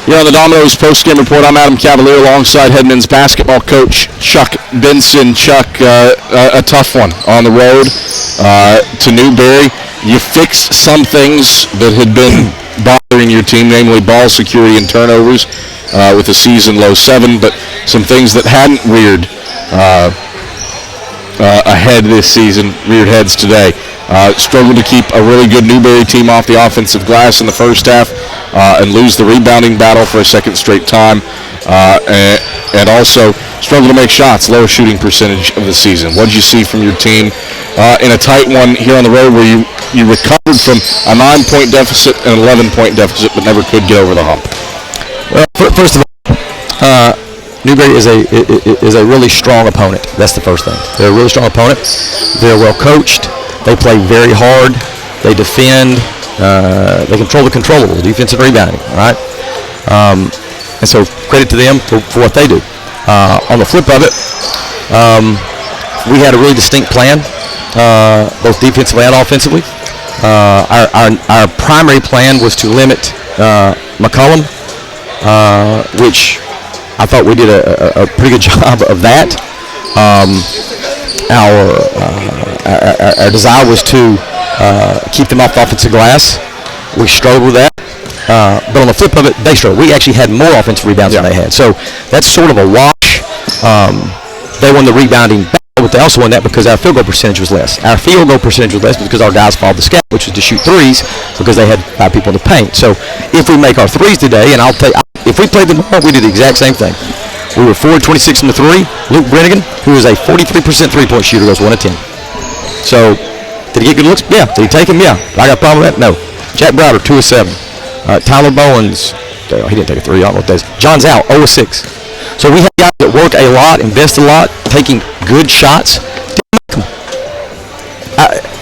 Here on the Domino's postgame report, I'm Adam Cavalier alongside head men's basketball coach Chuck Benson. Chuck, a tough one on the road to Newberry. You fixed some things that had been bothering your team, namely ball security and turnovers with a season-low 7, but some things that hadn't reared ahead this season, reared heads today. Struggled to keep a really good Newberry team off the offensive glass in the first half and lose the rebounding battle for a second straight time. And also struggled to make shots, lowest shooting percentage of the season. What did you see from your team in a tight one here on the road where you recovered from a 9-point deficit and an 11-point deficit but never could get over the hump? Well, first of all, Newberry is a really strong opponent. That's the first thing. They're a really strong opponent. They're well coached. They play very hard. They defend. They control the controllable, defense and rebounding. All right. And so credit to them for what they do. On the flip of it, we had a really distinct plan, both defensively and offensively. Our primary plan was to limit McCollum, which I thought we did a pretty good job of that. Our desire was to keep them off the offensive glass. We struggled with that. But on the flip of it, they struggled. We actually had more offensive rebounds than they had. So that's sort of a wash. They won the rebounding battle, but they also won that because our field goal percentage was less. Our field goal percentage was less because our guys followed the schedule, which was to shoot threes because they had 5 people in the paint. So if we make our threes today, and if we played them well, we did the exact same thing. We were 4-26 in the 3. Luke Brennigan, who is a 43% three-point shooter, goes 1 of 10. So, did he get good looks? Yeah. Did he take him? Yeah. I got a problem with that? No. Jack Browder, 2 of 7. Tyler Bowens, he didn't take a 3. I don't know what that is. John's out, 0 of 6. So we have guys that work a lot, invest a lot, taking good shots.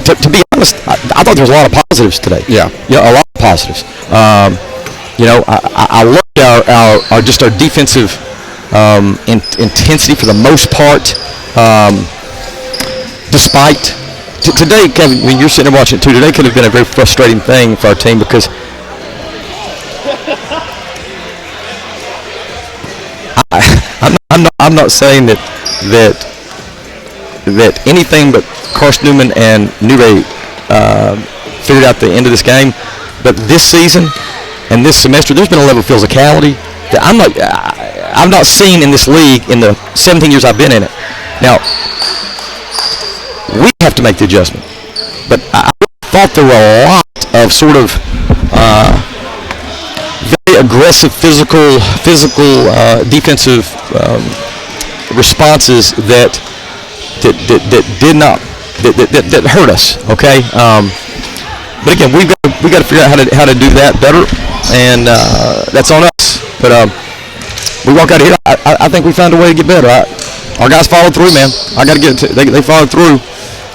To be honest, I thought there was a lot of positives today. Yeah. A lot of positives. I looked at our defensive intensity for the most part, despite today, Kevin, when you're sitting there watching it too, today could have been a very frustrating thing for our team because I'm not saying that anything but Carson-Newman and Newberry figured out the end of this game, but this season and this semester, there's been a level of physicality that I've not seen in this league in the 17 years I've been in it. Now, we have to make the adjustment, but I thought there were a lot of sort of very aggressive physical defensive responses that hurt us. Okay, but again, we got to figure out how to do that better, and that's on us. But we walk out of here. I think we found a way to get better. Our guys followed through, man. I got to get it. They followed through.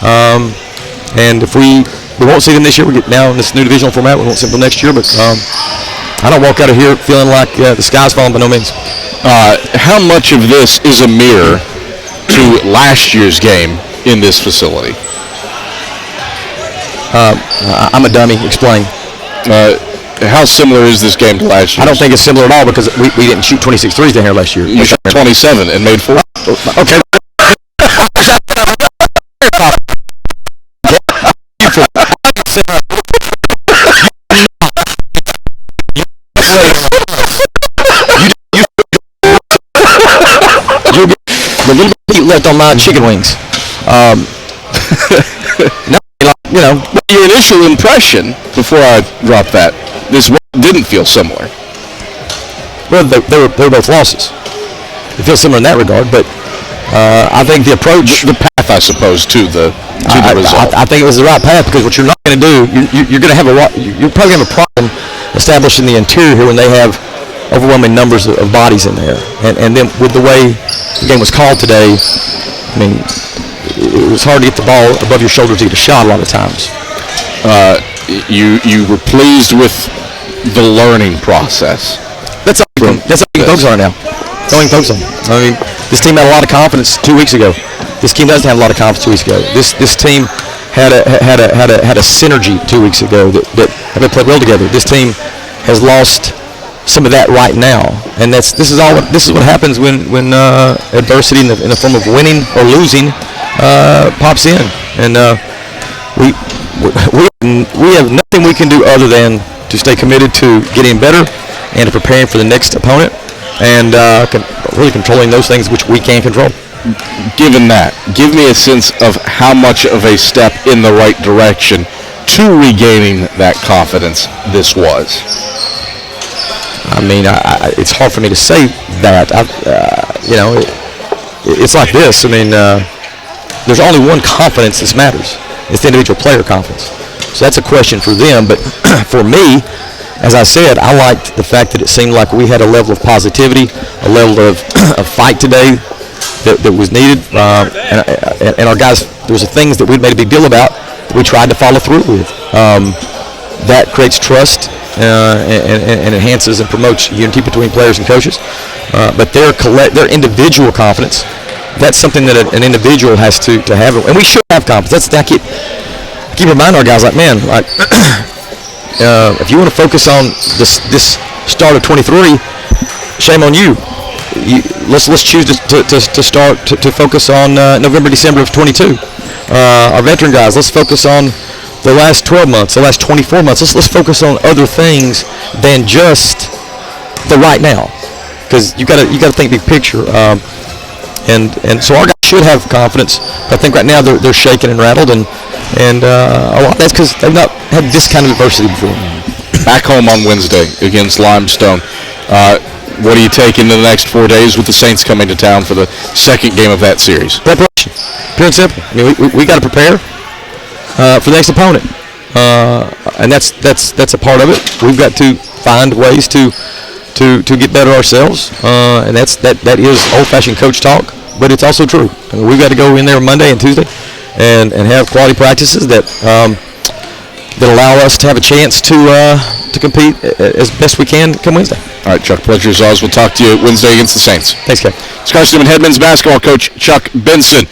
And if we won't see them this year, we get now in this new divisional format. We won't see them until next year. But I don't walk out of here feeling like the sky's falling by no means. How much of this is a mirror to last year's game in this facility? I'm a dummy. Explain. How similar is this game to last year? I don't think it's similar at all because we didn't shoot 26 threes down here last year. You shot 27 and made 4. Okay. You'll get a little bit of heat left on my chicken wings. Your initial impression before I drop that, this didn't feel similar. Well, they were both losses. It feels similar in that regard, but I think the approach, the path, I suppose, to the result. I think it was the right path because what you're not going to do, you're going to have you're probably going to have a problem establishing the interior here when they have overwhelming numbers of bodies in there, and then with the way the game was called today, I mean, it was hard to get the ball above your shoulder to get a shot a lot of times. You were pleased with the learning process. That's all you can focus on now. That's all you can focus on. I mean, this team had a lot of confidence 2 weeks ago. This team doesn't have a lot of confidence 2 weeks ago. This team had a synergy 2 weeks ago that played well together. This team has lost some of that right now, and this is what happens when adversity in the form of winning or losing pops in, and we have nothing we can do other than to stay committed to getting better and to preparing for the next opponent, and really controlling those things which we can control. Given that, give me a sense of how much of a step in the right direction to regaining that confidence this was. I mean, it's hard for me to say that. It's like this. I mean, there's only one confidence that matters. It's the individual player confidence. So that's a question for them. But for me, as I said, I liked the fact that it seemed like we had a level of positivity, a level of fight today that was needed. And our guys, there was things that we'd made a big deal about that we tried to follow through with. That creates trust. And enhances and promotes unity between players and coaches. But their individual confidence, that's something that an individual has to have, and we should have confidence. I keep reminding our guys, like, man, like if you want to focus on this start of 23, shame on you. Let's choose to focus on November, December of 22. Our veteran guys, let's focus on the last 12 months, the last 24 months. Let's focus on other things than just the right now, because you got to think big picture. And so our guys should have confidence. I think right now they're shaken and rattled, and a lot of that's because they've not had this kind of adversity before. Back home on Wednesday against Limestone. What do you take into the next 4 days with the Saints coming to town for the second game of that series? Preparation, pure and simple. I mean, we got to prepare for the next opponent, and that's a part of it. We've got to find ways to get better ourselves, and that is old-fashioned coach talk, but it's also true. I mean, we've got to go in there Monday and Tuesday and have quality practices that allow us to have a chance to compete as best we can come Wednesday. All right, Chuck, pleasure as always. We'll talk to you Wednesday against the Saints. Thanks, Kev. It's Carson-Newman head men's basketball coach Chuck Benson.